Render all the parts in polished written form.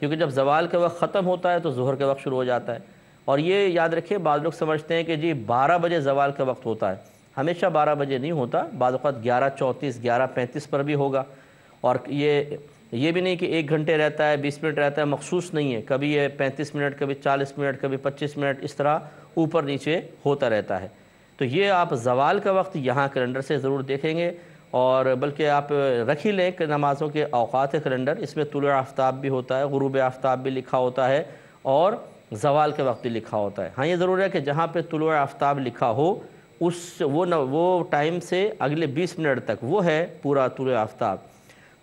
کیونکہ جب زوال کا وقت ختم ہوتا ہے تو ظہر کا وقت شروع ہو جاتا ہے۔ اور یہ یاد رکھیں، بعض لوگ سمجھتے ہیں کہ جی 12 بجے زوال کا وقت ہوتا ہے، ہمیشہ 12 بجے نہیں ہوتا، بعض اوقات 11:34 11:35 پر بھی ہوگا۔ اور یہ بھی نہیں کہ 1 گھنٹے رہتا ہے 20 منٹ رہتا ہے، مخصوص نہیں ہے، کبھی یہ 35 منٹ، کبھی 40 منٹ، کبھی 25 منٹ، اس طرح اوپر نیچے ہوتا رہتا ہے۔ تو یہ آپ زوال کا وقت یہاں کیلنڈر سے ضرور دیکھیں گے، اور بلکہ آپ رکھ ہی لیں کہ نمازوں کے اوقات کیلنڈر، اس میں طلوع آفتاب بھی ہوتا ہے، غروب آفتاب بھی لکھا ہوتا ہے، اور زوال کے وقت بھی لکھا ہوتا ہے۔ ہاں یہ ضرور ہے کہ جہاں پہ طلوع آفتاب لکھا ہو وہ ٹائم سے اگلے 20 منٹ تک وہ ہے پورا طلوع آفتاب۔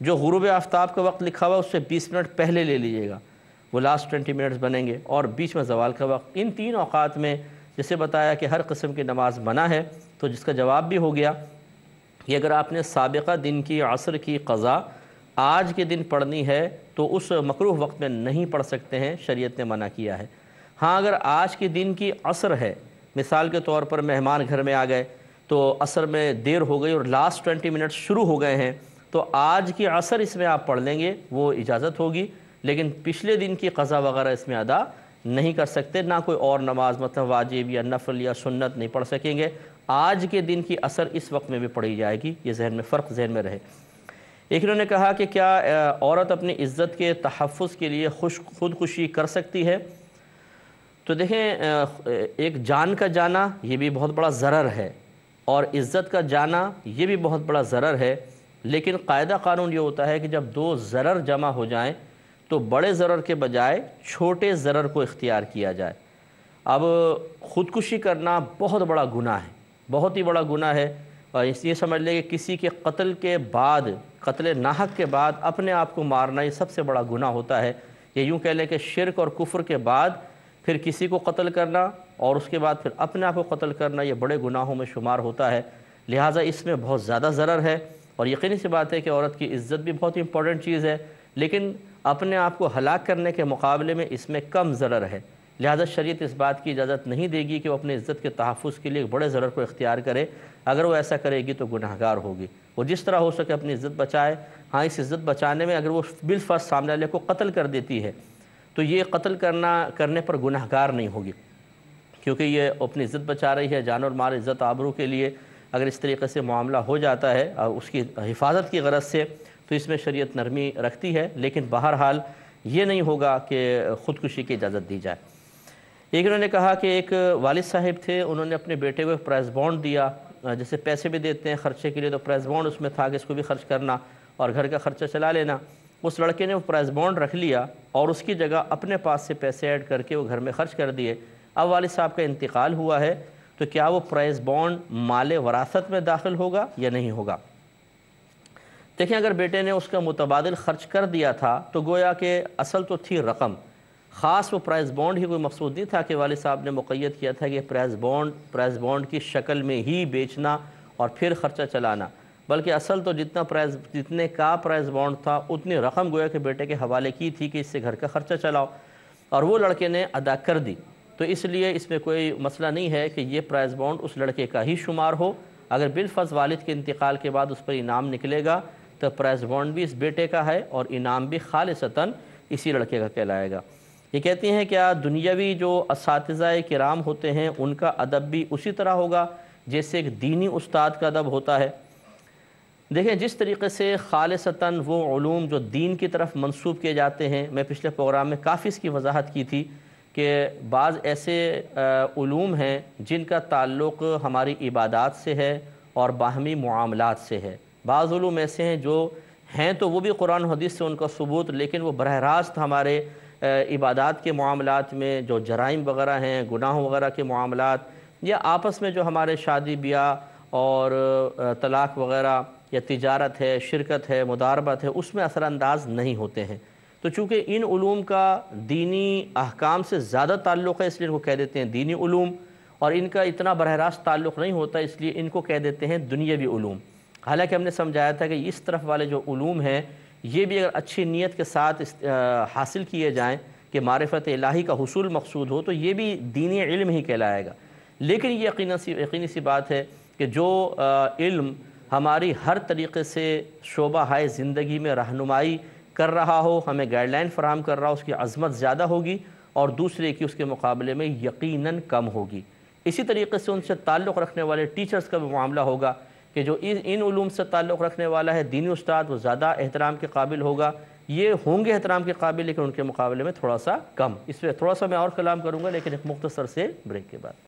جو غروب آفتاب کا وقت لکھا ہوا ہے اس سے 20 منٹ پہلے لے لیجئے گا، وہ لاسٹ 20 منٹس بنیں گے، اور بیچ میں زوال کا وقت۔ ان 3 اوقات میں جسے بتایا کہ ہر قسم کی نماز منع ہے، تو جس کا جواب بھی ہو گیا کہ اگر آپ نے سابقہ دن کی عصر کی قضا آج کے دن پڑھنی ہے تو اس مکروہ وقت میں نہیں پڑھ سکتے ہیں، شریعت نے منع کیا ہے۔ ہاں اگر آج کے دن کی عصر ہے، مثال کے طور پر مہمان گھر میں آ گئے تو عصر میں دیر ہو گئی اور لاسٹ 20 منٹ شروع ہو گئے ہیں، تو آج کی عصر اس میں آپ پڑھ لیں گے، وہ اجازت ہوگی، لیکن پچھلے دن کی قضا وغیرہ اس میں ادا نہیں کر سکتے، نہ کوئی اور نماز مثلا واجب یا نفل یا سنت نہیں پڑھ سکیں گے۔ آج کے دن کی عصر اس وقت میں بھی پڑھی جائے گی، یہ فرق ذہن میں رہے۔ ایک انہوں نے کہا کہ کیا عورت اپنی عزت کے تحفظ کے لیے خودکشی کر سکتی ہے؟ تو دیکھیں، ایک جان کا جانا یہ بھی بہت بڑا ضرر ہے، اور عزت کا جانا یہ بھی بہت بڑا ضرر ہے، لیکن قاعدہ قانون یہ ہوتا ہے کہ جب 2 ضرر جمع ہو جائیں تو بڑے ضرر کے بجائے چھوٹے ضرر کو اختیار کیا جائے۔ اب خودکشی کرنا بہت بڑا گناہ ہے، بہت ہی بڑا گناہ ہے، اور اس لیے سمجھ لیں کہ کسی کے قتل کے بعد، قتل ناحق کے بعد اپنے آپ کو مارنا یہ سب سے بڑا گناہ ہوتا ہے۔ یہ یوں کہہ لیں کہ شرک اور کفر کے بعد پھر کسی کو قتل کرنا اور اس کے بعد پھر اپنے آپ کو قتل کرنا یہ بڑے گناہوں میں شمار ہوتا ہے، لہٰذا اس میں بہت زیادہ ضرر ہے۔ اور یقینی سی بات ہے کہ عورت کی عزت بھی بہت امپورٹنٹ چیز ہے، لیکن اپنے آپ کو ہلاک کرنے کے مقابلے میں اس میں کم ضرر ہے، لہذا شریعت اس بات کی اجازت نہیں دے گی کہ وہ اپنے عزت کے تحفظ کے لیے بڑے ضرر کو اختیار کرے۔ اگر وہ ایسا کرے گی تو گناہگار ہوگی۔ وہ جس طرح ہو سکے اپنی عزت بچائے۔ ہاں اس عزت بچانے میں اگر وہ بالفرض سامنے والے کو قتل کر دیتی ہے تو یہ قتل کرنے پر گناہگار نہیں ہوگی، کیونکہ یہ اپنی عزت بچا رہی ہے، جان اور مال، عزت آبرو کے لیے اگر اس طریقے سے معاملہ ہو جاتا ہے اس کی حفاظت کی غرض سے، تو اس میں شریعت نرمی رکھتی ہے، لیکن بہرحال یہ نہیں ہوگا کہ خودکشی کی اجازت دی جائے۔ ایک انہوں نے کہا کہ ایک والد صاحب تھے، انہوں نے اپنے بیٹے کو ایک پرائز بانڈ دیا، جیسے پیسے بھی دیتے ہیں خرچے کے لیے، تو پرائز بانڈ اس میں تھا کہ اس کو بھی خرچ کرنا اور گھر کا خرچہ چلا لینا۔ اس لڑکے نے وہ پرائز بانڈ رکھ لیا اور اس کی جگہ اپنے پاس سے پیسے ایڈ کر کے وہ گھر میں خرچ کر دیے۔ اب والد صاحب کا انتقال ہوا ہے، تو کیا وہ پرائز بانڈ مال وراثت میں داخل ہوگا یا نہیں ہوگا؟ دیکھیں، اگر بیٹے نے اس کا متبادل خرچ کر دیا تھا تو گویا کہ اصل تو تھی رقم، خاص وہ پرائز بانڈ ہی کوئی مقصود نہیں تھا کہ والد صاحب نے مقید کیا تھا کہ پرائز بانڈ کی شکل میں ہی بیچنا اور پھر خرچہ چلانا، بلکہ اصل تو جتنے کا پرائز بانڈ تھا اتنی رقم گویا کہ بیٹے کے حوالے کی تھی کہ اس سے گھر کا خرچہ چلاؤ، اور وہ لڑکے نے ادا کر دی۔ تو اس لیے اس میں کوئی مسئلہ نہیں ہے کہ یہ پرائز بانڈ اس لڑکے کا ہی شمار ہو۔ اگر بالفرض والد کے انتقال کے بعد اس پر انعام نکلے گا تو پرائز بانڈ بھی اس بیٹے کا ہے اور انعام بھی خالصتاً اسی لڑکے کا کہلائے گا۔ یہ کہتی ہیں کیا دنیاوی جو اساتذہ کرام ہوتے ہیں ان کا ادب بھی اسی طرح ہوگا جیسے ایک دینی استاد کا ادب ہوتا ہے؟ دیکھیں، جس طریقے سے خالصتاً وہ علوم جو دین کی طرف منسوب کیے جاتے ہیں، میں پچھلے پروگرام میں کافی اس کی وضاحت کی تھی کہ بعض ایسے علوم ہیں جن کا تعلق ہماری عبادات سے ہے اور باہمی معاملات سے ہے، بعض علوم ایسے ہیں جو ہیں تو وہ بھی قرآن و حدیث سے ان کا ثبوت، لیکن وہ براہ راست ہمارے عبادات کے معاملات میں جو جرائم وغیرہ ہیں، گناہوں وغیرہ کے معاملات، یا آپس میں جو ہمارے شادی بیاہ اور طلاق وغیرہ یا تجارت ہے، شرکت ہے، مداربت ہے، اس میں اثر انداز نہیں ہوتے ہیں۔ تو چونکہ ان علوم کا دینی احکام سے زیادہ تعلق ہے، اس لیے ان کو کہہ دیتے ہیں دینی علوم، اور ان کا اتنا براہ راست تعلق نہیں ہوتا، اس لیے ان کو کہہ دیتے ہیں دنیاوی علوم۔ حالانکہ ہم نے سمجھایا تھا کہ اس طرف والے جو علوم ہیں یہ بھی اگر اچھی نیت کے ساتھ حاصل کیے جائیں کہ معرفت الہی کا حصول مقصود ہو تو یہ بھی دینی علم ہی کہلائے گا، لیکن یہ یقینی سی بات ہے کہ جو علم ہماری ہر طریقے سے شعبہ ہائے زندگی میں رہنمائی کر رہا ہو، ہمیں گائیڈ لائن فراہم کر رہا ہو، اس کی عظمت زیادہ ہوگی اور دوسرے کی اس کے مقابلے میں یقیناً کم ہوگی۔ اسی طریقے سے ان سے تعلق رکھنے والے ٹیچرز کا بھی معاملہ ہوگا کہ جو ان علوم سے تعلق رکھنے والا ہے، دینی استاد، وہ زیادہ احترام کے قابل ہوگا، یہ ہوں گے احترام کے قابل لیکن ان کے مقابلے میں تھوڑا سا کم۔ اس پہ تھوڑا سا میں اور کلام کروں گا لیکن ایک مختصر سے بریک کے بعد۔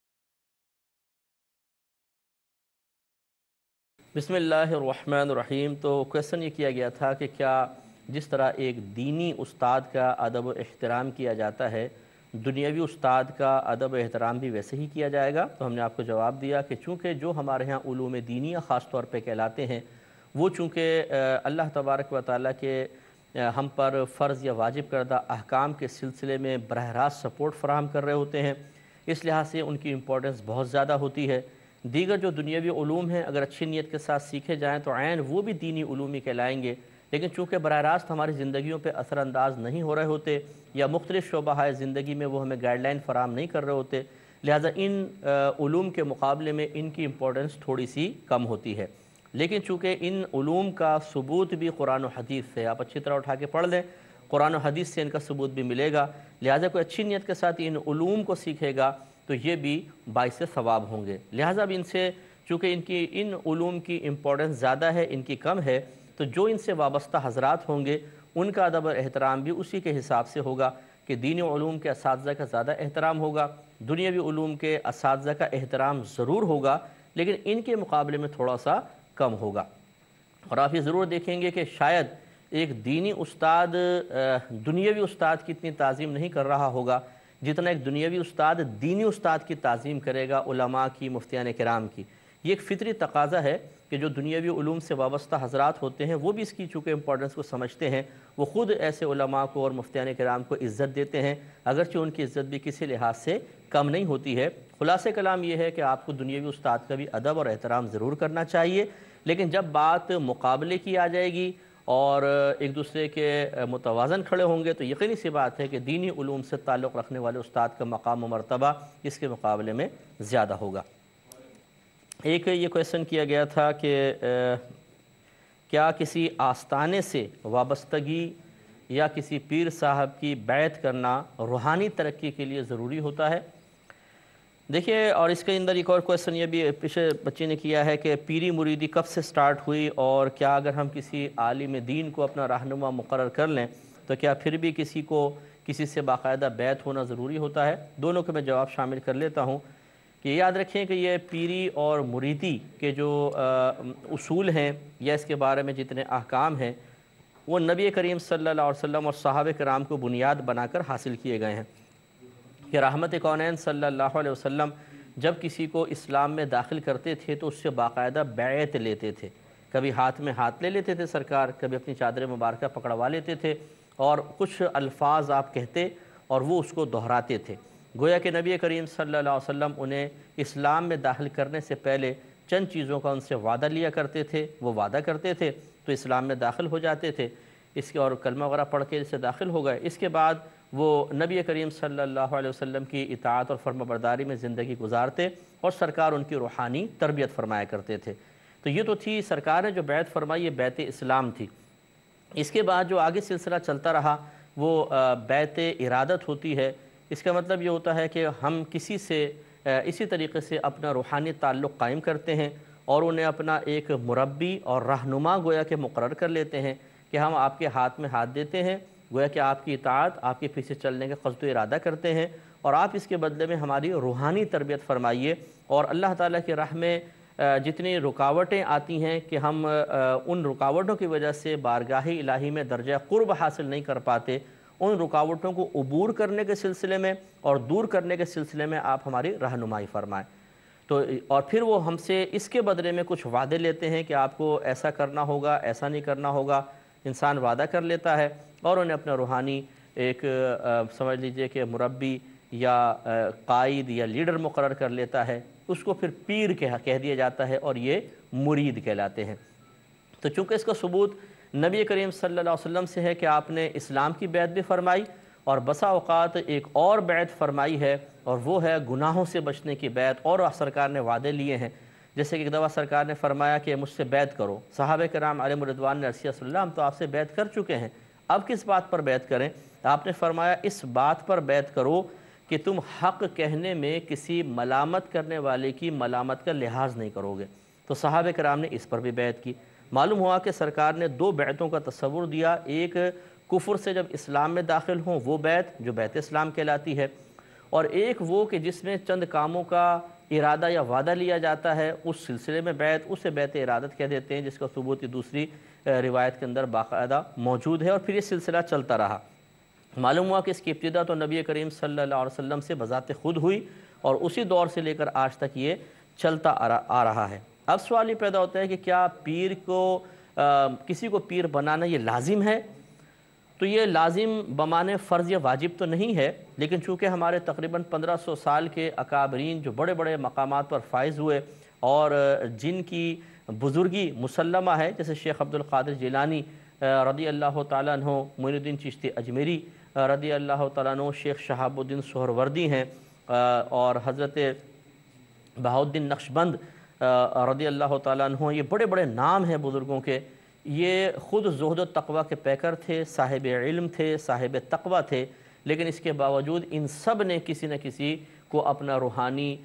بسم اللہ الرحمن الرحیم۔ تو کویسچن یہ کیا گیا تھا کہ کیا جس طرح ایک دینی استاد کا ادب و احترام کیا جاتا ہے، دنیاوی استاد کا ادب و احترام بھی ویسے ہی کیا جائے گا؟ تو ہم نے آپ کو جواب دیا کہ چونکہ جو ہمارے ہاں علوم دینیہ خاص طور پہ کہلاتے ہیں، وہ چونکہ اللہ تبارک و تعالیٰ کے ہم پر فرض یا واجب کردہ احکام کے سلسلے میں براہ راست سپورٹ فراہم کر رہے ہوتے ہیں، اس لحاظ سے ان کی امپورٹنس بہت زیادہ ہوتی ہے۔ دیگر جو دنیاوی علوم ہیں اگر اچھی نیت کے ساتھ سیکھے جائیں تو عین وہ بھی دینی علوم ہی کہلائیں گے، لیکن چونکہ براہ راست ہماری زندگیوں پہ اثر انداز نہیں ہو رہے ہوتے یا مختلف شعبہ زندگی میں وہ ہمیں گائیڈ لائن فراہم نہیں کر رہے ہوتے، لہٰذا ان علوم کے مقابلے میں ان کی امپورٹنس تھوڑی سی کم ہوتی ہے۔ لیکن چونکہ ان علوم کا ثبوت بھی قرآن و حدیث سے، آپ اچھی طرح اٹھا کے پڑھ لیں، قرآن و حدیث سے ان کا ثبوت بھی ملے گا، لہٰذا کوئی اچھی نیت کے ساتھ ان علوم کو سیکھے گا تو یہ بھی باعث ثواب ہوں گے۔ لہٰذا اب ان سے چونکہ ان علوم کی امپورٹنس زیادہ ہے، ان کی کم ہے، تو جو ان سے وابستہ حضرات ہوں گے ان کا ادب و احترام بھی اسی کے حساب سے ہوگا کہ دینی علوم کے اساتذہ کا زیادہ احترام ہوگا، دنیاوی علوم کے اساتذہ کا احترام ضرور ہوگا لیکن ان کے مقابلے میں تھوڑا سا کم ہوگا۔ اور آپ یہ ضرور دیکھیں گے کہ شاید ایک دینی استاد دنیاوی استاد کی اتنی تعظیم نہیں کر رہا ہوگا جتنا ایک دنیاوی استاد دینی استاد کی تعظیم کرے گا، علماء کی، مفتیان کرام کی۔ یہ ایک فطری تقاضا ہے کہ جو دنیاوی علوم سے وابستہ حضرات ہوتے ہیں وہ بھی اس کی چونکہ امپورٹنس کو سمجھتے ہیں، وہ خود ایسے علماء کو اور مفتیان کرام کو عزت دیتے ہیں، اگرچہ ان کی عزت بھی کسی لحاظ سے کم نہیں ہوتی ہے۔ خلاصہ کلام یہ ہے کہ آپ کو دنیاوی استاد کا بھی ادب اور احترام ضرور کرنا چاہیے، لیکن جب بات مقابلے کی آ جائے گی اور ایک دوسرے کے متوازن کھڑے ہوں گے تو یقینی سی بات ہے کہ دینی علوم سے تعلق رکھنے والے استاد کا مقام و مرتبہ اس کے مقابلے میں زیادہ ہوگا۔ ایک یہ کویسچن کیا گیا تھا کہ کیا کسی آستانے سے وابستگی یا کسی پیر صاحب کی بیعت کرنا روحانی ترقی کے لیے ضروری ہوتا ہے؟ دیکھیے، اور اس کے اندر ایک اور کویسچن یہ بھی پیچھے بچے نے کیا ہے کہ پیری مریدی کب سے سٹارٹ ہوئی اور کیا اگر ہم کسی عالم دین کو اپنا رہنما مقرر کر لیں تو کیا پھر بھی کسی سے باقاعدہ بیعت ہونا ضروری ہوتا ہے؟ دونوں کے میں جواب شامل کر لیتا ہوں کہ یاد رکھیں کہ یہ پیری اور مریدی کے جو اصول ہیں یا اس کے بارے میں جتنے احکام ہیں وہ نبی کریم صلی اللہ علیہ وسلم اور صحابہ کرام کو بنیاد بنا کر حاصل کیے گئے ہیں کہ رحمت کونین صلی اللہ علیہ وسلم جب کسی کو اسلام میں داخل کرتے تھے تو اس سے باقاعدہ بیعت لیتے تھے، کبھی ہاتھ میں ہاتھ لے لیتے تھے سرکار، کبھی اپنی چادر مبارکہ پکڑوا لیتے تھے اور کچھ الفاظ آپ کہتے اور وہ اس کو دہراتے تھے، گویا کہ نبی کریم صلی اللہ علیہ وسلم انہیں اسلام میں داخل کرنے سے پہلے چند چیزوں کا ان سے وعدہ لیا کرتے تھے، وہ وعدہ کرتے تھے تو اسلام میں داخل ہو جاتے تھے، اس کے اور کلمہ وغیرہ پڑھ کے اس سے داخل ہو گئے، اس کے بعد وہ نبی کریم صلی اللہ علیہ وسلم کی اطاعت اور فرما برداری میں زندگی گزارتے اور سرکار ان کی روحانی تربیت فرمایا کرتے تھے۔ تو یہ تو تھی سرکار نے جو بیعت فرمائی، یہ بیعت اسلام تھی۔ اس کے بعد جو آگے سلسلہ چلتا رہا وہ بیعت ارادت ہوتی ہے۔ اس کا مطلب یہ ہوتا ہے کہ ہم کسی سے اسی طریقے سے اپنا روحانی تعلق قائم کرتے ہیں اور انہیں اپنا ایک مربی اور رہنما گویا کہ مقرر کر لیتے ہیں کہ ہم آپ کے ہاتھ میں ہاتھ دیتے ہیں، گویا کہ آپ کی اطاعت، آپ کے پیچھے چلنے کا قصد و ارادہ کرتے ہیں اور آپ اس کے بدلے میں ہماری روحانی تربیت فرمائیے، اور اللہ تعالیٰ کی راہ میں جتنی رکاوٹیں آتی ہیں کہ ہم ان رکاوٹوں کی وجہ سے بارگاہ الہی میں درجہ قرب حاصل نہیں کر پاتے، ان رکاوٹوں کو عبور کرنے کے سلسلے میں اور دور کرنے کے سلسلے میں آپ ہماری رہنمائی فرمائیں۔ تو اور پھر وہ ہم سے اس کے بدلے میں کچھ وعدے لیتے ہیں کہ آپ کو ایسا کرنا ہوگا، ایسا نہیں کرنا ہوگا، انسان وعدہ کر لیتا ہے اور انہیں اپنا روحانی ایک سمجھ لیجئے کہ مربی یا قائد یا لیڈر مقرر کر لیتا ہے، اس کو پھر پیر کہہ دیا جاتا ہے اور یہ مرید کہلاتے ہیں۔ تو چونکہ اس کا ثبوت نبی کریم صلی اللہ علیہ وسلم سے ہے کہ آپ نے اسلام کی بیعت بھی فرمائی اور بسا اوقات ایک اور بیعت فرمائی ہے اور وہ ہے گناہوں سے بچنے کی بیعت، اور سرکار نے وعدے لیے ہیں، جیسے کہ ایک دفعہ سرکار نے فرمایا کہ مجھ سے بیعت کرو، صحابہ کرام علیہم رضوان نے عرض کیا صلی اللہ ہم تو آپ سے بیعت کر چکے ہیں، اب کس بات پر بیعت کریں؟ آپ نے فرمایا اس بات پر بیعت کرو کہ تم حق کہنے میں کسی ملامت کرنے والے کی ملامت کا لحاظ نہیں کرو گے۔ تو صحابہ کرام نے اس پر بھی بیعت کی۔ معلوم ہوا کہ سرکار نے دو بیعتوں کا تصور دیا، ایک کفر سے جب اسلام میں داخل ہوں وہ بیعت جو بیعت اسلام کہلاتی ہے، اور ایک وہ کہ جس میں چند کاموں کا ارادہ یا وعدہ لیا جاتا ہے، اس سلسلے میں بیعت، اسے بیعت ارادت کہہ دیتے ہیں، جس کا ثبوت دوسری روایت کے اندر باقاعدہ موجود ہے، اور پھر یہ سلسلہ چلتا رہا۔ معلوم ہوا کہ اس کی ابتدا تو نبی کریم صلی اللہ علیہ وسلم سے بذات خود ہوئی، اور اسی دور سے لے کر آج تک یہ چلتا آ رہا ہے۔ اب سوال یہ پیدا ہوتا ہے کہ کیا پیر کو کسی کو پیر بنانا یہ لازم ہے؟ تو یہ لازم بمانے فرض یا واجب تو نہیں ہے، لیکن چونکہ ہمارے تقریباً 1500 سال کے اکابرین جو بڑے بڑے مقامات پر فائز ہوئے اور جن کی بزرگی مسلمہ ہے، جیسے شیخ عبد القادر جیلانی رضی اللہ تعالیٰ عنہ، معین الدین چشتی اجمیری رضی اللہ تعالیٰ عنہ، شیخ شہاب الدین سہروردی ہیں، اور حضرت بہاؤالدین نقشبند رضی اللہ تعالیٰ عنہ، یہ بڑے بڑے نام ہیں بزرگوں کے۔ یہ خود زہد و تقوی کے پیکر تھے، صاحب علم تھے، صاحب تقوی تھے، لیکن اس کے باوجود ان سب نے کسی نہ کسی کو اپنا روحانی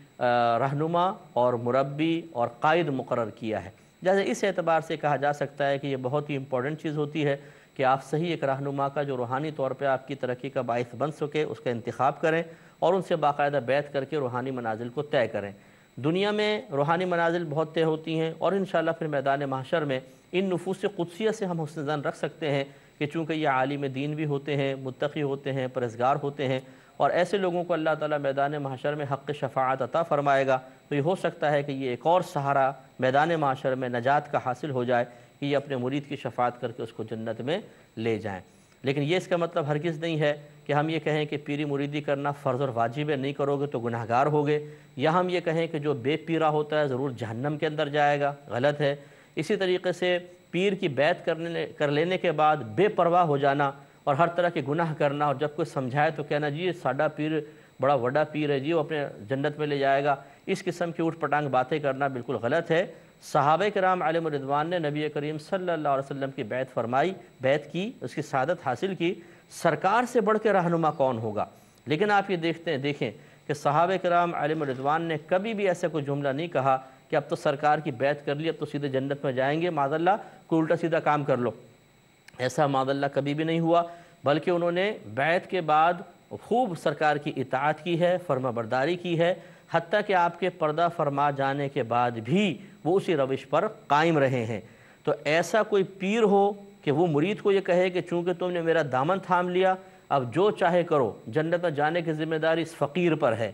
رہنما اور مربی اور قائد مقرر کیا ہے۔ جیسے اس اعتبار سے کہا جا سکتا ہے کہ یہ بہت ہی امپورٹنٹ چیز ہوتی ہے کہ آپ صحیح ایک رہنما کا جو روحانی طور پہ آپ کی ترقی کا باعث بن سکے اس کا انتخاب کریں، اور ان سے باقاعدہ بیعت کر کے روحانی منازل کو طے کریں۔ دنیا میں روحانی منازل بہت طے ہوتی ہیں، اور انشاءاللہ پھر میدان محشر میں ان نفوس قدسیہ سے ہم حسن ظن رکھ سکتے ہیں کہ چونکہ یہ عالم دین بھی ہوتے ہیں، متقی ہوتے ہیں، پرہیزگار ہوتے ہیں، اور ایسے لوگوں کو اللہ تعالیٰ میدان محشر میں حق شفاعت عطا فرمائے گا، تو یہ ہو سکتا ہے کہ یہ ایک اور سہارا میدان محشر میں نجات کا حاصل ہو جائے کہ یہ اپنے مرید کی شفاعت کر کے اس کو جنت میں لے جائیں۔ لیکن یہ اس کا مطلب ہرگز نہیں ہے کہ ہم یہ کہیں کہ پیری مریدی کرنا فرض اور واجب ہے، نہیں کرو گے تو گناہ گار ہوگے، یا ہم یہ کہیں کہ جو بے پیرا ہوتا ہے ضرور جہنم کے اندر جائے گا، غلط ہے۔ اسی طریقے سے پیر کی بیعت کر لینے کے بعد بے پرواہ ہو جانا اور ہر طرح کے گناہ کرنا، اور جب کوئی سمجھائے تو کہنا جی یہ ساڈا پیر بڑا وڈا پیر ہے جی، وہ اپنے جنت میں لے جائے گا، اس قسم کی اوٹ پٹانگ باتیں کرنا بالکل غلط ہے۔ صحابہ کرام علیہم الرضوان نے نبی کریم صلی اللہ علیہ وسلم کی بیعت فرمائی، بیعت کی، اس کی سعادت حاصل کی۔ سرکار سے بڑھ کے رہنما کون ہوگا؟ لیکن آپ یہ دیکھیں کہ صحابہ کرام علیہم الرضوان نے کبھی بھی ایسا کوئی جملہ نہیں کہا کہ اب تو سرکار کی بیعت کر لی اب تو سیدھے جنت میں جائیں گے، معاذ اللہ کوئی الٹا سیدھا کام کر لو، ایسا معاذ اللہ کبھی بھی نہیں ہوا، بلکہ انہوں نے بیعت کے بعد خوب سرکار کی اطاعت کی ہے، فرما برداری کی ہے، حتیٰ کہ آپ کے پردہ فرما جانے کے بعد بھی وہ اسی روش پر قائم رہے ہیں۔ تو ایسا کوئی پیر ہو کہ وہ مرید کو یہ کہے کہ چونکہ تم نے میرا دامن تھام لیا اب جو چاہے کرو، جنت میں جانے کی ذمہ داری اس فقیر پر ہے،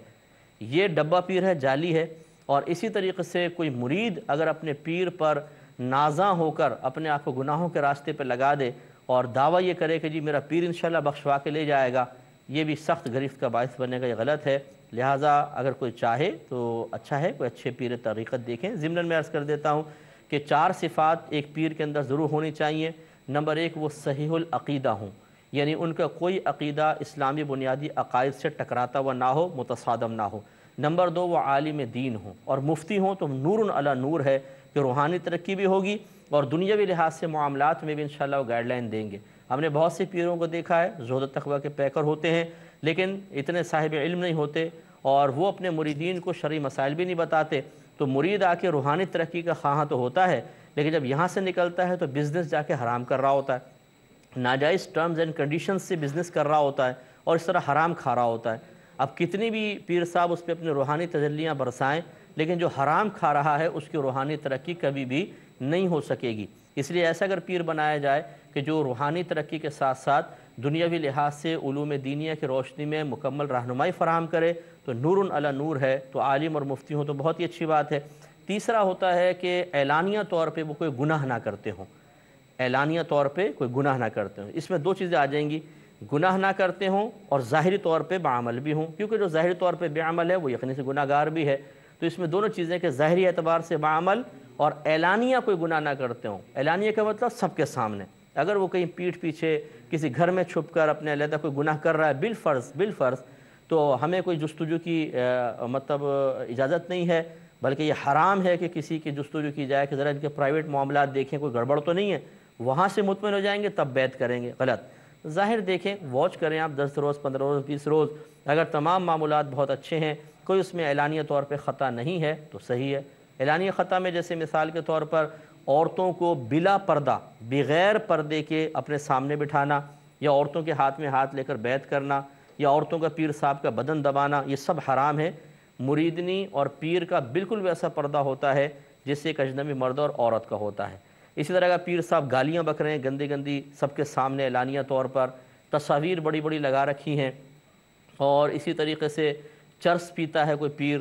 یہ ڈبہ پیر ہے، جعلی ہے۔ اور اسی طریقے سے کوئی مرید اگر اپنے پیر پر نازاں ہو کر اپنے آپ کو گناہوں کے راستے پہ لگا دے اور دعویٰ یہ کرے کہ جی میرا پیر انشاءاللہ بخشوا کے لے جائے گا، یہ بھی سخت گرفت کا باعث بنے گا، یہ غلط ہے۔ لہٰذا اگر کوئی چاہے تو اچھا ہے، کوئی اچھے پیر طریقت دیکھیں۔ ضمناً میں عرض کر دیتا ہوں کہ 4 صفات ایک پیر کے اندر ضرور ہونی چاہیے۔ نمبر 1، وہ صحیح العقیدہ ہوں، یعنی ان کا کوئی عقیدہ اسلامی بنیادی عقائد سے ٹکراتا ہوا نہ ہو، متصادم نہ ہو۔ نمبر 2، وہ عالم دین ہوں، اور مفتی ہوں تو نور علی نور ہے کہ روحانی ترقی بھی ہوگی اور دنیاوی لحاظ سے معاملات میں بھی انشاءاللہ وہ گائیڈ لائن دیں گے۔ ہم نے بہت سے پیروں کو دیکھا ہے زہد و تقوی کے پیکر ہوتے ہیں لیکن اتنے صاحب علم نہیں ہوتے، اور وہ اپنے مریدین کو شرعی مسائل بھی نہیں بتاتے، تو مرید آ کے روحانی ترقی کا خواہاں تو ہوتا ہے، لیکن جب یہاں سے نکلتا ہے تو بزنس جا کے حرام کر رہا ہوتا ہے، ناجائز ٹرمز اینڈ کنڈیشنز سے بزنس کر رہا ہوتا ہے، اور اس طرح حرام کھا رہا ہوتا ہے۔ اب کتنی بھی پیر صاحب اس پہ اپنے روحانی تجلیاں برسائیں، لیکن جو حرام کھا رہا ہے اس کی روحانی ترقی کبھی بھی نہیں ہو سکے گی۔ اس لیے ایسا اگر پیر بنایا جائے کہ جو روحانی ترقی کے ساتھ ساتھ دنیاوی لحاظ سے علوم دینیہ کی روشنی میں مکمل رہنمائی فراہم کرے تو نور علی نور ہے، تو عالم اور مفتی ہوں تو بہت ہی اچھی بات ہے۔ تیسرا ہوتا ہے کہ اعلانیہ طور پہ وہ کوئی گناہ نہ کرتے ہوں، اعلانیہ طور پہ کوئی گناہ نہ کرتے ہوں۔ اس میں 2 چیزیں آ جائیں گی، گناہ نہ کرتے ہوں اور ظاہری طور پہ بعمل بھی ہوں، کیونکہ جو ظاہری طور پہ بے عمل ہے وہ یقینی سے گناہ گار بھی ہے۔ تو اس میں دونوں چیزیں کہ ظاہری اعتبار سے بعمل اور اعلانیہ کوئی گناہ نہ کرتے ہوں۔ اعلانیہ کا مطلب سب کے سامنے، اگر وہ کہیں پیٹھ پیچھے کسی گھر میں چھپ کر اپنے علیحدہ کوئی گناہ کر رہا ہے بالفرض تو ہمیں کوئی جستجو کی مطلب اجازت نہیں ہے، بلکہ یہ حرام ہے کہ کسی کی جستجو کی جائے کہ ذرا ان کے پرائیویٹ معاملات دیکھیں کوئی گڑبڑ تو نہیں ہے، وہاں سے مطمئن ہو جائیں گے تب بیعت کریں گے، غلط۔ ظاہر دیکھیں، واچ کریں آپ 10 روز 15 روز 20 روز، اگر تمام معمولات بہت اچھے ہیں، کوئی اس میں اعلانیہ طور پہ خطا نہیں ہے تو صحیح ہے۔ اعلانیہ خطا میں جیسے مثال کے طور پر عورتوں کو بلا پردہ، بغیر پردے کے اپنے سامنے بٹھانا، یا عورتوں کے ہاتھ میں ہاتھ لے کر بیعت کرنا، یا عورتوں کا پیر صاحب کا بدن دبانا، یہ سب حرام ہے۔ مریدنی اور پیر کا بالکل ویسا پردہ ہوتا ہے جس سے ایک اجنبی مرد اور عورت کا ہوتا ہے۔ اسی طرح اگر پیر صاحب گالیاں بک رہے ہیں گندی گندی سب کے سامنے اعلانیہ طور پر، تصاویر بڑی بڑی لگا رکھی ہیں، اور اسی طریقے سے چرس پیتا ہے کوئی پیر،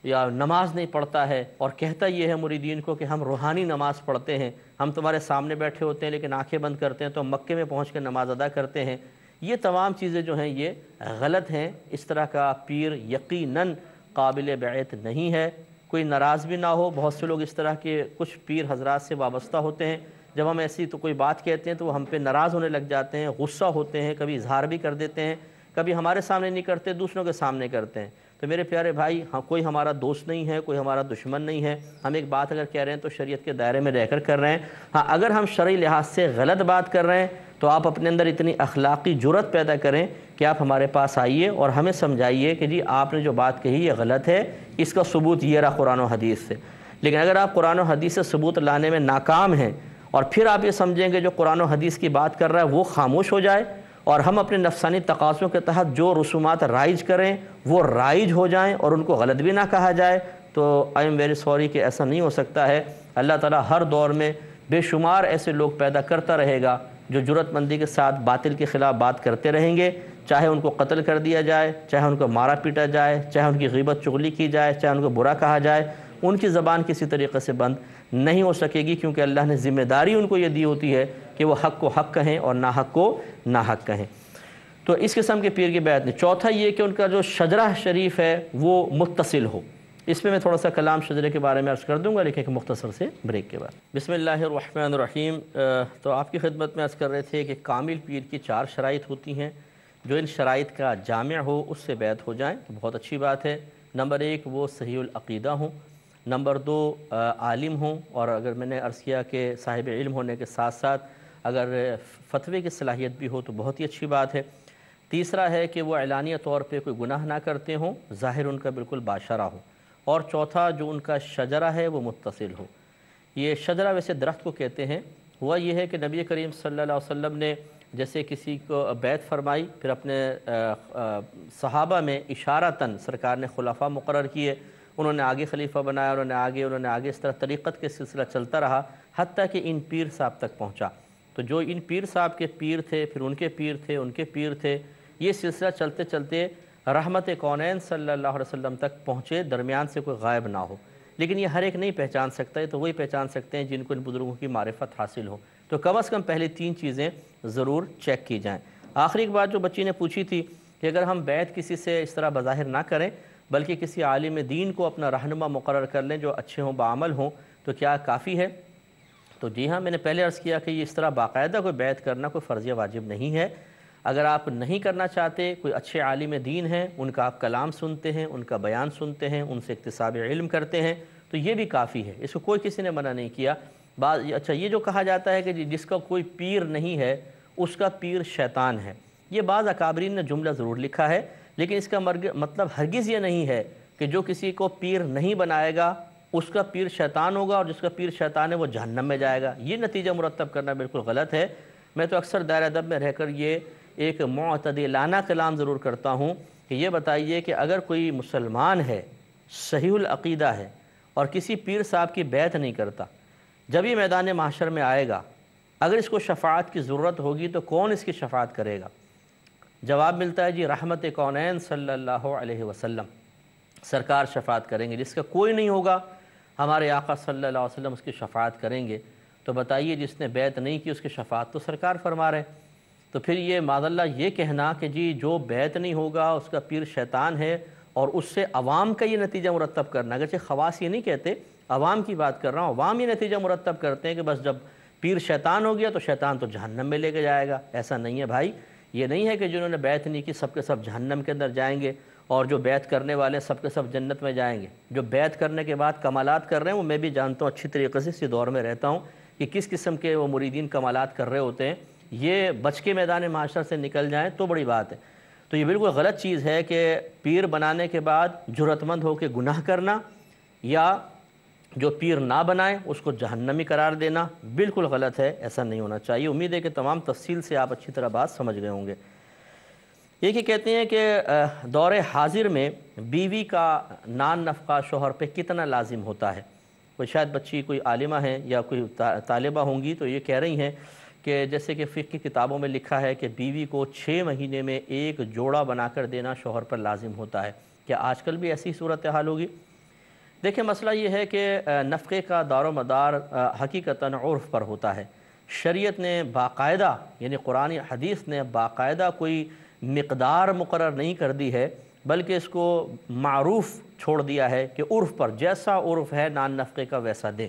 یا نماز نہیں پڑھتا ہے اور کہتا یہ ہے مریدین کو کہ ہم روحانی نماز پڑھتے ہیں، ہم تمہارے سامنے بیٹھے ہوتے ہیں لیکن آنکھیں بند کرتے ہیں تو ہم مکے میں پہنچ کے نماز ادا کرتے ہیں، یہ تمام چیزیں جو ہیں یہ غلط ہیں۔ اس طرح کا پیر یقیناً قابل بیعت نہیں ہے۔ کوئی ناراض بھی نہ ہو، بہت سے لوگ اس طرح کے کچھ پیر حضرات سے وابستہ ہوتے ہیں، جب ہم ایسی تو کوئی بات کہتے ہیں تو وہ ہم پہ ناراض ہونے لگ جاتے ہیں، غصہ ہوتے ہیں، کبھی اظہار بھی کر دیتے ہیں، کبھی ہمارے سامنے نہیں کرتے، دوسروں کے سامنے کرتے ہیں۔ تو میرے پیارے بھائی، کوئی ہمارا دوست نہیں ہے، کوئی ہمارا دشمن نہیں ہے، ہم ایک بات اگر کہہ رہے ہیں تو شریعت کے دائرے میں رہ کر کر رہے ہیں۔ ہاں، اگر ہم شرعی لحاظ سے غلط بات کر رہے ہیں تو آپ اپنے اندر اتنی اخلاقی جرأت پیدا کریں کہ آپ ہمارے پاس آئیے اور ہمیں سمجھائیے کہ جی آپ نے جو بات کہی یہ غلط ہے، اس کا ثبوت یہ رہا قرآن و حدیث سے۔ لیکن اگر آپ قرآن و حدیث سے ثبوت لانے میں ناکام ہیں اور پھر آپ یہ سمجھیں کہ جو قرآن و حدیث کی بات کر رہا ہے وہ خاموش ہو جائے، اور ہم اپنے نفسانی تقاضوں کے تحت جو رسومات رائج کریں وہ رائج ہو جائیں اور ان کو غلط بھی نہ کہا جائے، تو آئی ایم ویری سوری کہ ایسا نہیں ہو سکتا ہے۔ اللہ تعالیٰ ہر دور میں بے شمار ایسے لوگ پیدا کرتا رہے گا جو جرأت مندی کے ساتھ باطل کے خلاف بات کرتے رہیں گے، چاہے ان کو قتل کر دیا جائے، چاہے ان کو مارا پیٹا جائے، چاہے ان کی غیبت چغلی کی جائے، چاہے ان کو برا کہا جائے، ان کی زبان کسی طریقے سے بند نہیں ہو سکے گی، کیونکہ اللہ نے ذمہ داری ان کو یہ دی ہوتی ہے کہ وہ حق کو حق کہیں اور ناحق کو ناحق کہیں۔ تو اس قسم کے پیر کی بیعت نہیں۔ چوتھا یہ کہ ان کا جو شجرہ شریف ہے وہ متصل ہو۔ اس میں تھوڑا سا کلام شجرے کے بارے میں عرض کر دوں گا، لیکن ایک مختصر سے بریک کے بعد۔ بسم اللہ الرحمن الرحیم۔ تو آپ کی خدمت میں عرض کر رہے تھے کہ کامل پیر کی 4 شرائط ہوتی ہیں، جو ان شرائط کا جامع ہو اس سے بیعت ہو جائیں تو بہت اچھی بات ہے۔ نمبر 1 وہ صحیح العقیدہ ہوں، نمبر 2 عالم ہوں، اور اگر میں نے عرض کیا کہ صاحب علم ہونے کے ساتھ ساتھ اگر فتوے کی صلاحیت بھی ہو تو بہت ہی اچھی بات ہے۔ تیسرا ہے کہ وہ اعلانیہ طور پہ کوئی گناہ نہ کرتے ہوں، ظاہر ان کا بالکل باشرہ ہو، اور چوتھا جو ان کا شجرہ ہے وہ متصل ہو۔ یہ شجرہ ویسے درخت کو کہتے ہیں۔ ہوا یہ ہے کہ نبی کریم صلی اللہ علیہ وسلم نے جیسے کسی کو بیعت فرمائی، پھر اپنے صحابہ میں اشارتاً سرکار نے خلفاء مقرر کیے، انہوں نے آگے خلیفہ بنایا، انہوں نے آگے اس طرح طریقت کے سلسلہ چلتا رہا حتیٰ کہ ان پیر صاحب تک پہنچا۔ تو جو ان پیر صاحب کے پیر تھے، پھر ان کے پیر تھے، ان کے پیر تھے، یہ سلسلہ چلتے چلتے رحمت کونین صلی اللہ علیہ وسلم تک پہنچے، درمیان سے کوئی غائب نہ ہو۔ لیکن یہ ہر ایک نہیں پہچان سکتا ہے، تو وہی پہچان سکتے ہیں جن کو ان بزرگوں کی معرفت حاصل ہو۔ تو کم از کم پہلے 3 چیزیں ضرور چیک کی جائیں۔ آخری ایک بات جو بچی نے پوچھی تھی کہ اگر ہم بیعت کسی سے اس طرح بظاہر نہ کریں بلکہ کسی عالم دین کو اپنا رہنما مقرر کر لیں جو اچھے ہوں، بعمل ہوں، تو کیا کافی ہے؟ تو جی ہاں، میں نے پہلے عرض کیا کہ یہ اس طرح باقاعدہ کوئی بیعت کرنا کوئی فرضیہ واجب نہیں ہے۔ اگر آپ نہیں کرنا چاہتے، کوئی اچھے عالم دین ہیں، ان کا آپ کلام سنتے ہیں، ان کا بیان سنتے ہیں، ان سے اکتساب علم کرتے ہیں، تو یہ بھی کافی ہے، اس کو کوئی کسی نے منع نہیں کیا۔ اچھا، یہ جو کہا جاتا ہے کہ جس کا کوئی پیر نہیں ہے اس کا پیر شیطان ہے، یہ بعض اکابرین نے جملہ ضرور لکھا ہے، لیکن اس کا مطلب ہرگز یہ نہیں ہے کہ جو کسی کو پیر نہیں بنائے گا اس کا پیر شیطان ہوگا، اور جس کا پیر شیطان ہے وہ جہنم میں جائے گا۔ یہ نتیجہ مرتب کرنا بالکل غلط ہے۔ میں تو اکثر دائرہ ادب میں رہ کر یہ ایک معتدلانہ کلام ضرور کرتا ہوں کہ یہ بتائیے کہ اگر کوئی مسلمان ہے، صحیح العقیدہ ہے، اور کسی پیر صاحب کی بیعت نہیں کرتا، جب یہ میدان محشر میں آئے گا، اگر اس کو شفاعت کی ضرورت ہوگی تو کون اس کی شفاعت کرے گا؟ جواب ملتا ہے جی رحمت کونین صلی اللہ علیہ وسلم سرکار شفاعت کریں گے، جس کا کوئی نہیں ہوگا ہمارے آقا صلی اللہ علیہ وسلم اس کی شفاعت کریں گے۔ تو بتائیے جس نے بیعت نہیں کی اس کی شفاعت تو سرکار فرما رہے ہیں۔ تو پھر یہ معاذ اللہ یہ کہنا کہ جی جو بیعت نہیں ہوگا اس کا پیر شیطان ہے، اور اس سے عوام کا یہ نتیجہ مرتب کرنا، اگرچہ خواص یہ نہیں کہتے، عوام کی بات کر رہا ہوں، عوام یہ نتیجہ مرتب کرتے ہیں کہ بس جب پیر شیطان ہو گیا تو شیطان تو جہنم میں لے کے جائے گا۔ ایسا نہیں ہے بھائی، یہ نہیں ہے کہ جنہوں نے بیعت نہیں کی سب کے سب جہنم کے اندر جائیں گے، اور جو بیعت کرنے والے سب کے سب جنت میں جائیں گے۔ جو بیعت کرنے کے بعد کمالات کر رہے ہیں وہ میں بھی جانتا ہوں اچھی طریقے سے، اسی دور میں رہتا ہوں کہ کس قسم کے وہ مریدین کمالات کر رہے ہوتے ہیں۔ یہ بچ کے میدان معاشر سے نکل جائیں تو بڑی بات ہے۔ تو یہ بالکل غلط چیز ہے کہ پیر بنانے کے بعد جرأت مند ہو کے گناہ کرنا، یا جو پیر نہ بنائے اس کو جہنمی قرار دینا، بالکل غلط ہے، ایسا نہیں ہونا چاہیے۔ امید ہے کہ تمام تفصیل سے آپ اچھی طرح بات سمجھ گئے ہوں گے۔ یہ کہتے ہیں کہ دور حاضر میں بیوی کا نان نفقہ شوہر پہ کتنا لازم ہوتا ہے؟ کوئی شاید بچی کوئی عالمہ ہیں یا کوئی طالبہ ہوں گی تو یہ کہہ رہی ہیں کہ جیسے کہ فقہ کی کتابوں میں لکھا ہے کہ بیوی کو 6 مہینے میں ایک جوڑا بنا کر دینا شوہر پر لازم ہوتا ہے۔ کیا آج کل بھی ایسی صورتحال ہوگی؟ دیکھیں، مسئلہ یہ ہے کہ نفقے کا دار و مدار حقیقتاً عرف پر ہوتا ہے۔ شریعت نے باقاعدہ، یعنی قرآن حدیث نے باقاعدہ کوئی مقدار مقرر نہیں کر دی ہے، بلکہ اس کو معروف چھوڑ دیا ہے کہ عرف پر جیسا عرف ہے نان نفقے کا ویسا دے۔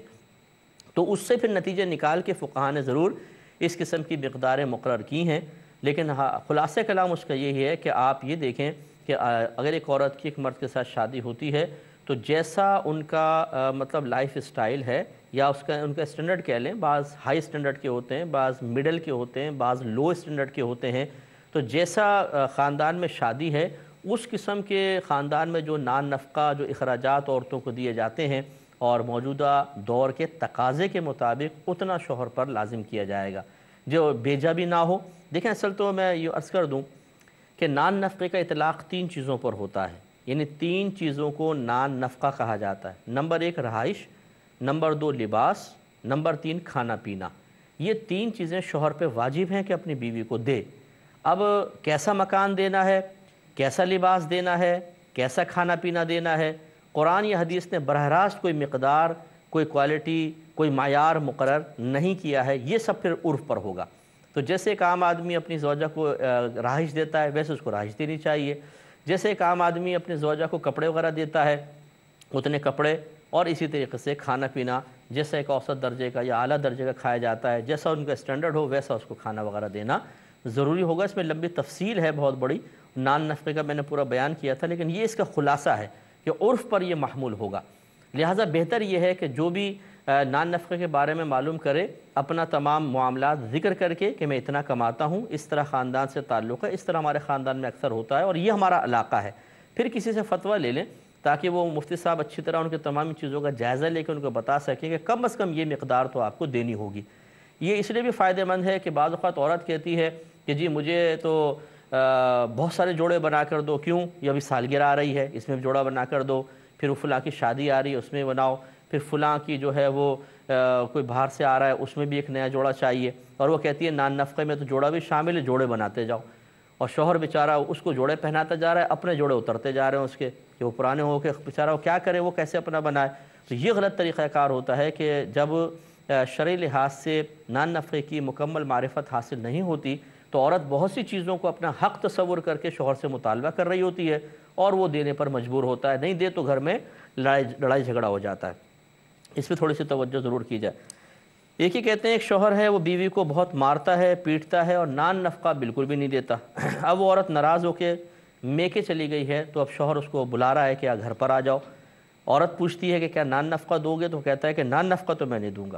تو اس سے پھر نتیجے نکال کے فقہاء نے ضرور اس قسم کی مقداریں مقرر کی ہیں، لیکن خلاصہ کلام اس کا یہی ہے کہ آپ یہ دیکھیں کہ اگر ایک عورت کی ایک مرد کے ساتھ شادی ہوتی ہے تو جیسا ان کا مطلب لائف اسٹائل ہے یا ان کا اسٹینڈرڈ کہہ لیں، بعض ہائی اسٹینڈرڈ کے ہوتے ہیں، بعض مڈل کے ہوتے ہیں، بعض لو اسٹینڈرڈ کے ہوتے ہیں، تو جیسا خاندان میں شادی ہے اس قسم کے خاندان میں جو نان نفقہ، جو اخراجات عورتوں کو دیے جاتے ہیں اور موجودہ دور کے تقاضے کے مطابق اتنا شوہر پر لازم کیا جائے گا، جو بیجا بھی نہ ہو۔ دیکھیں، اصل تو میں یہ عرض کر دوں کہ نان نفقے کا اطلاق 3 چیزوں پر ہوتا ہے، یعنی 3 چیزوں کو نان نفقہ کہا جاتا ہے۔ نمبر 1 رہائش، نمبر 2 لباس، نمبر 3 کھانا پینا۔ یہ 3 چیزیں شوہر پہ واجب ہیں کہ اپنی بیوی کو دے۔ اب کیسا مکان دینا ہے، کیسا لباس دینا ہے، کیسا کھانا پینا دینا ہے، قرآن یا حدیث نے براہ راست کوئی مقدار، کوئی کوالٹی، کوئی معیار مقرر نہیں کیا ہے۔ یہ سب پھر عرف پر ہوگا۔ تو جیسے ایک عام آدمی اپنی زوجہ کو رہائش دیتا ہے ویسے اس کو رہائش دینی چاہیے، جیسے ایک عام آدمی اپنی زوجہ کو کپڑے وغیرہ دیتا ہے اتنے کپڑے، اور اسی طریقے سے کھانا پینا جیسا ایک اوسط درجے کا یا اعلیٰ درجے کا کھایا جاتا ہے، جیسا ان کا اسٹینڈرڈ ہو ویسا اس کو کھانا وغیرہ دینا ضروری ہوگا۔ اس میں لمبی تفصیل ہے بہت بڑی، نان نفقے کا میں نے پورا بیان کیا تھا، لیکن یہ اس کا خلاصہ ہے کہ عرف پر یہ محمول ہوگا۔ لہٰذا بہتر یہ ہے کہ جو بھی نان نفقے کے بارے میں معلوم کرے، اپنا تمام معاملات ذکر کر کے کہ میں اتنا کماتا ہوں، اس طرح خاندان سے تعلق ہے، اس طرح ہمارے خاندان میں اکثر ہوتا ہے اور یہ ہمارا علاقہ ہے، پھر کسی سے فتویٰ لے لیں تاکہ وہ مفتی صاحب اچھی طرح ان کے تمام چیزوں کا جائزہ لے کے ان کو بتا سکیں کہ کم از کم یہ مقدار تو آپ کو دینی ہوگی۔ یہ اس لیے بھی فائدہ مند ہے کہ بعض اوقات عورت کہتی ہے کہ جی مجھے تو بہت سارے جوڑے بنا کر دو، کیوں؟ یہ ابھی سالگرہ آ رہی ہے، اس میں بھی جوڑا بنا کر دو، پھر فلاں کی شادی آ رہی ہے اس میں بناؤ، پھر فلاں کی جو ہے وہ کوئی باہر سے آ رہا ہے اس میں بھی ایک نیا جوڑا چاہیے، اور وہ کہتی ہے نان نفقے میں تو جوڑا بھی شامل ہے، جوڑے بناتے جاؤ، اور شوہر بیچارہ اس کو جوڑے پہناتا جا رہا ہے، اپنے جوڑے اترتے جا رہے ہیں اس کے، کہ وہ پرانے ہو کے بیچارہ وہ کیا کرے، وہ کیسے اپنا بنائے۔ تو یہ غلط طریقہ کار ہوتا ہے کہ جب شرعی لحاظ سے نان نفقے کی مکمل معرفت حاصل نہیں ہوتی تو عورت بہت سی چیزوں کو اپنا حق تصور کر کے شوہر سے مطالبہ کر رہی ہوتی ہے اور وہ دینے پر مجبور ہوتا ہے، نہیں دے تو گھر میں لڑائی جھگڑا ہو جاتا ہے۔ اس پہ تھوڑی سی توجہ ضرور کی جائے۔ ایک ہی کہتے ہیں ایک شوہر ہے وہ بیوی کو بہت مارتا ہے، پیٹتا ہے اور نان نفقہ بالکل بھی نہیں دیتا۔ اب وہ عورت ناراض ہو کے میکے چلی گئی ہے تو اب شوہر اس کو بلا رہا ہے کہ گھر پر آ جاؤ۔ عورت پوچھتی ہے کہ کیا نان نفقہ دو گے؟ تو کہتا ہے کہ نان نفقہ تو میں نہیں دوں گا۔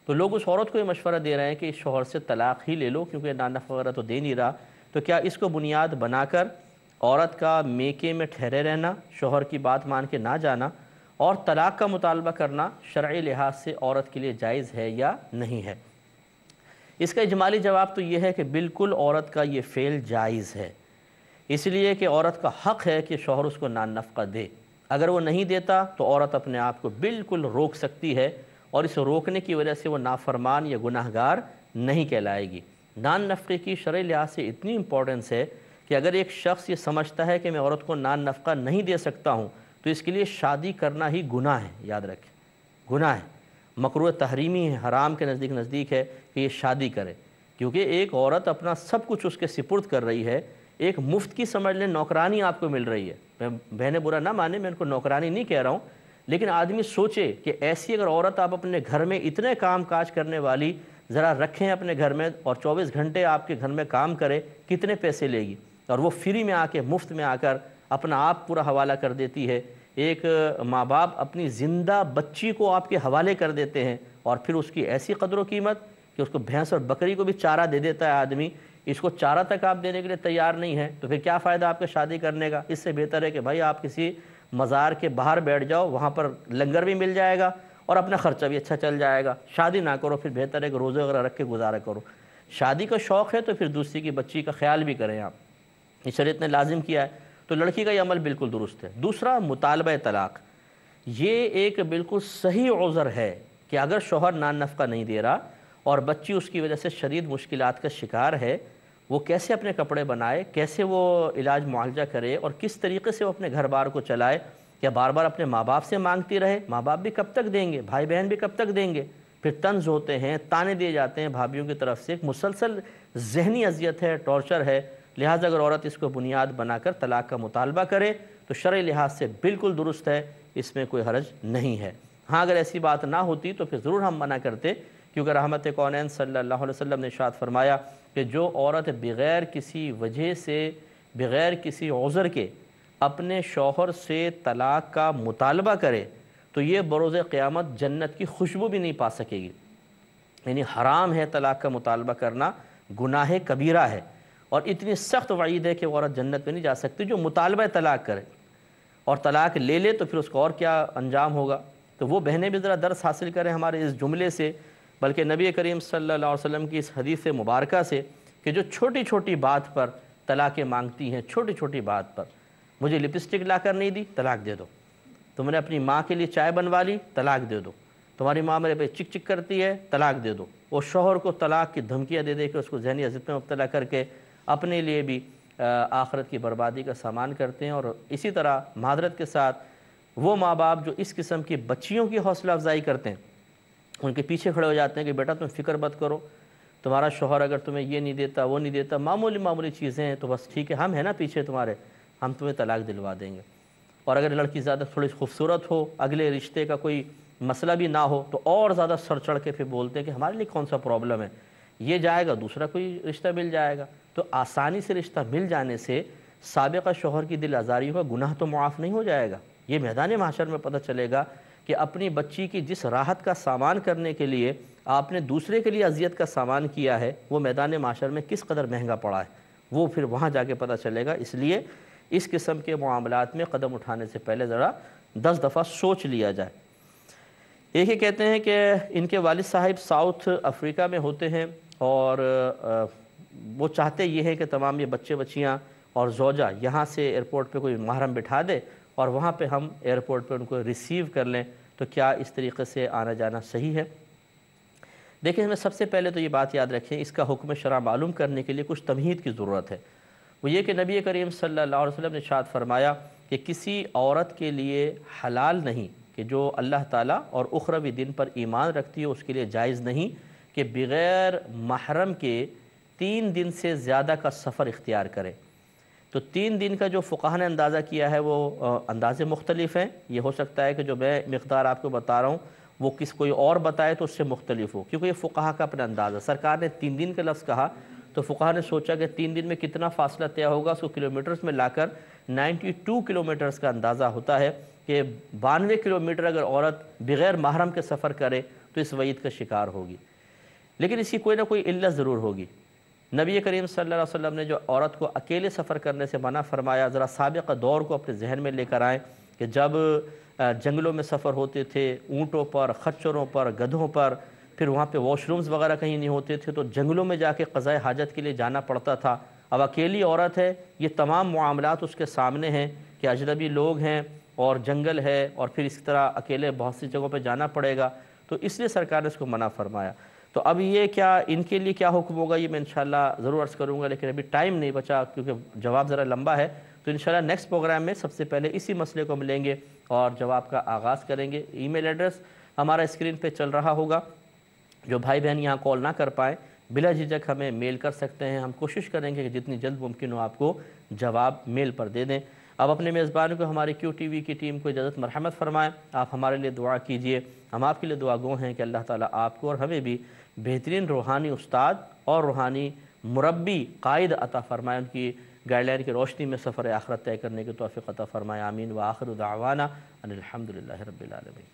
تو لوگ اس عورت کو یہ مشورہ دے رہے ہیں کہ اس شوہر سے طلاق ہی لے لو کیونکہ نان نفقہ وغیرہ تو دے نہیں رہا۔ تو کیا اس کو بنیاد بنا کر عورت کا میکے میں ٹھہرے رہنا، شوہر کی بات مان کے نہ جانا اور طلاق کا مطالبہ کرنا شرعی لحاظ سے عورت کے لیے جائز ہے یا نہیں ہے؟ اس کا اجمالی جواب تو یہ ہے کہ بالکل عورت کا یہ فعل جائز ہے، اس لیے کہ عورت کا حق ہے کہ شوہر اس کو نان نفقہ دے۔ اگر وہ نہیں دیتا تو عورت اپنے آپ کو بالکل روک سکتی ہے اور اس روکنے کی وجہ سے وہ نافرمان یا گناہگار نہیں کہلائے گی۔ نان نفقے کی شرعی لحاظ سے اتنی امپورٹنس ہے کہ اگر ایک شخص یہ سمجھتا ہے کہ میں عورت کو نان نفقہ نہیں دے سکتا ہوں تو اس کے لیے شادی کرنا ہی گناہ ہے، یاد رکھیں گناہ ہے، مکروہ تحریمی ہے، حرام کے نزدیک ہے کہ یہ شادی کرے، کیونکہ ایک عورت اپنا سب کچھ اس کے سپرد کر رہی ہے، ایک مفت کی سمجھ لیں نوکرانی آپ کو مل رہی ہے۔ میں بہنیں برا نہ مانیں، میں ان کو نوکرانی نہیں کہہ رہا ہوں، لیکن آدمی سوچے کہ ایسی اگر عورت آپ اپنے گھر میں اتنے کام کاج کرنے والی ذرا رکھیں اپنے گھر میں اور 24 گھنٹے آپ کے گھر میں کام کرے، کتنے پیسے لے گی؟ اور وہ فری میں آ کے مفت میں آ کر اپنا آپ پورا حوالہ کر دیتی ہے۔ ایک ماں باپ اپنی زندہ بچی کو آپ کے حوالے کر دیتے ہیں اور پھر اس کی ایسی قدر و قیمت کہ اس کو بھینس اور بکری کو بھی چارہ دے دیتا ہے آدمی، اس کو چارہ تک آپ دینے کے لیے تیار نہیں ہیں، تو پھر کیا فائدہ آپ کے شادی کرنے کا؟ اس سے بہتر ہے کہ بھائی آپ کسی مزار کے باہر بیٹھ جاؤ، وہاں پر لنگر بھی مل جائے گا اور اپنا خرچہ بھی اچھا چل جائے گا۔ شادی نہ کرو، پھر بہتر ہے کہ روزے وغیرہ رکھ کے گزارا کرو۔ شادی کا شوق ہے تو پھر دوسری کی بچی کا خیال بھی کریں آپ، یہ شریعت نے لازم کیا ہے، تو لڑکی کا یہ عمل بالکل درست ہے۔ دوسرا، مطالبہ طلاق، یہ ایک بالکل صحیح عذر ہے کہ اگر شوہر نان نفقہ نہیں دے رہا اور بچی اس کی وجہ سے شدید مشکلات کا شکار ہے، وہ کیسے اپنے کپڑے بنائے، کیسے وہ علاج معالجہ کرے اور کس طریقے سے وہ اپنے گھر بار کو چلائے؟ کیا بار بار اپنے ماں باپ سے مانگتی رہے؟ ماں باپ بھی کب تک دیں گے، بھائی بہن بھی کب تک دیں گے؟ پھر طنز ہوتے ہیں، تانے دیے جاتے ہیں بھابھیوں کی طرف سے، ایک مسلسل ذہنی اذیت ہے، ٹارچر ہے۔ لہٰذا اگر عورت اس کو بنیاد بنا کر طلاق کا مطالبہ کرے تو شرعی لحاظ سے بالکل درست ہے، اس میں کوئی حرج نہیں ہے۔ ہاں اگر ایسی بات نہ ہوتی تو پھر ضرور ہم منع کرتے، کیونکہ رحمت کونین صلی اللہ علیہ وسلم نے ارشاد فرمایا کہ جو عورت بغیر کسی وجہ سے، بغیر کسی عذر کے اپنے شوہر سے طلاق کا مطالبہ کرے تو یہ بروز قیامت جنت کی خوشبو بھی نہیں پا سکے گی۔ یعنی حرام ہے طلاق کا مطالبہ کرنا، گناہ کبیرہ ہے، اور اتنی سخت وعید ہے کہ وہ عورت جنت میں نہیں جا سکتی جو مطالبہ طلاق کرے، اور طلاق لے لے تو پھر اس کو اور کیا انجام ہوگا۔ تو وہ بہنیں بھی ذرا درس حاصل کریں ہمارے اس جملے سے، بلکہ نبی کریم صلی اللہ علیہ وسلم کی اس حدیث مبارکہ سے، کہ جو چھوٹی چھوٹی بات پر طلاقیں مانگتی ہیں، چھوٹی چھوٹی بات پر، مجھے لپسٹک لا کر نہیں دی، طلاق دے دو، تم نے اپنی ماں کے لیے چائے بنوا لی، طلاق دے دو، تمہاری ماں میرے پہ چک چک کرتی ہے، طلاق دے دو۔ وہ شوہر کو طلاق کی دھمکیاں دے دے کے اس کو ذہنی اذیت میں مبتلا کر کے اپنے لیے بھی آخرت کی بربادی کا سامان کرتے ہیں۔ اور اسی طرح معذرت کے ساتھ وہ ماں باپ جو اس قسم کی بچیوں کی حوصلہ افزائی کرتے ہیں، ان کے پیچھے کھڑے ہو جاتے ہیں کہ بیٹا تم فکر مت کرو، تمہارا شوہر اگر تمہیں یہ نہیں دیتا، وہ نہیں دیتا، معمولی معمولی چیزیں ہیں تو بس ٹھیک ہے، ہم ہیں نا پیچھے تمہارے، ہم تمہیں طلاق دلوا دیں گے۔ اور اگر لڑکی زیادہ تھوڑی خوبصورت ہو، اگلے رشتے کا کوئی مسئلہ بھی نہ ہو، تو اور زیادہ سر چڑھ کے پھر بولتے ہیں کہ ہمارے لیے کون سا پرابلم ہے، یہ جائے گا دوسرا کوئی رشتہ مل جائے گا۔ تو آسانی سے رشتہ مل جانے سے سابقہ شوہر کی دل آزاری کا گناہ تو معاف نہیں ہو جائے گا۔ یہ میدان محشر میں پتہ چلے گا کہ اپنی بچی کی جس راحت کا سامان کرنے کے لیے آپ نے دوسرے کے لیے اذیت کا سامان کیا ہے، وہ میدان محشر میں کس قدر مہنگا پڑا ہے، وہ پھر وہاں جا کے پتہ چلے گا۔ اس لیے اس قسم کے معاملات میں قدم اٹھانے سے پہلے ذرا 10 دفعہ سوچ لیا جائے۔ ایک ہی کہتے ہیں کہ ان کے والد صاحب ساؤتھ افریقہ میں ہوتے ہیں، اور وہ چاہتے یہ ہے کہ تمام یہ بچے بچیاں اور زوجہ یہاں سے ایئرپورٹ پہ کوئی محرم بٹھا دے اور وہاں پہ ہم ایئرپورٹ پہ ان کو ریسیو کر لیں، تو کیا اس طریقے سے آنا جانا صحیح ہے؟ دیکھیں، ہمیں سب سے پہلے تو یہ بات یاد رکھیں، اس کا حکم شرع معلوم کرنے کے لیے کچھ تمہید کی ضرورت ہے۔ وہ یہ کہ نبی کریم صلی اللہ علیہ وسلم نے ارشاد فرمایا کہ کسی عورت کے لیے حلال نہیں کہ جو اللہ تعالیٰ اور اخروی دن پر ایمان رکھتی ہے، اس کے لیے جائز نہیں کہ بغیر محرم کے 3 دن سے زیادہ کا سفر اختیار کرے۔ تو 3 دن کا جو فقہاء نے اندازہ کیا ہے وہ اندازے مختلف ہیں۔ یہ ہو سکتا ہے کہ جو میں مقدار آپ کو بتا رہا ہوں وہ کوئی اور بتائے تو اس سے مختلف ہو، کیونکہ یہ فقہاء کا اپنا اندازہ۔ سرکار نے 3 دن کا لفظ کہا تو فقہاء نے سوچا کہ 3 دن میں کتنا فاصلہ طے ہوگا، اس کو کلومیٹرز میں لا کر 92 کلومیٹرز کا اندازہ ہوتا ہے کہ 92 کلومیٹر اگر عورت بغیر محرم کے سفر کرے تو اس وعید کا شکار ہوگی۔ لیکن اس کی کوئی نہ کوئی علت ضرور ہوگی۔ نبی کریم صلی اللہ علیہ وسلم نے جو عورت کو اکیلے سفر کرنے سے منع فرمایا، ذرا سابقہ دور کو اپنے ذہن میں لے کر آئیں کہ جب جنگلوں میں سفر ہوتے تھے، اونٹوں پر، خچروں پر، گدھوں پر، پھر وہاں پہ واش رومز وغیرہ کہیں نہیں ہوتے تھے تو جنگلوں میں جا کے قضاء حاجت کے لیے جانا پڑتا تھا۔ اب اکیلی عورت ہے، یہ تمام معاملات اس کے سامنے ہیں کہ اجنبی لوگ ہیں اور جنگل ہے، اور پھر اس طرح اکیلے بہت سی جگہوں پہ جانا پڑے گا، تو اس لیے سرکار نے اس کو منع فرمایا۔ تو اب یہ کیا ان کے لیے کیا حکم ہوگا، یہ میں انشاءاللہ ضرور عرض کروں گا، لیکن ابھی ٹائم نہیں بچا کیونکہ جواب ذرا لمبا ہے، تو انشاءاللہ نیکسٹ پروگرام میں سب سے پہلے اسی مسئلے کو ملیں گے اور جواب کا آغاز کریں گے۔ ای میل ایڈریس ہمارا اسکرین پہ چل رہا ہوگا، جو بھائی بہن یہاں کال نہ کر پائیں بلا جھجک ہمیں میل کر سکتے ہیں، ہم کوشش کریں گے کہ جتنی جلد ممکن ہو آپ کو جواب میل پر دے دیں۔ اب اپنے میزبان کو، ہماری کیو ٹی وی کی ٹیم کو اجازت مرحمت فرمائیں، آپ ہمارے لیے دعا کیجئے، ہم آپ کے لیے دعا گو ہیں کہ اللہ تعالیٰ آپ کو اور ہمیں بھی بہترین روحانی استاد اور روحانی مربی قائد عطا فرمائے، ان کی گائیڈ لائن کی روشنی میں سفر آخرت طے کرنے کی توفیق عطا فرمائے۔ آمین۔ وآخر دعوانا ان الحمدللہ رب العالمین۔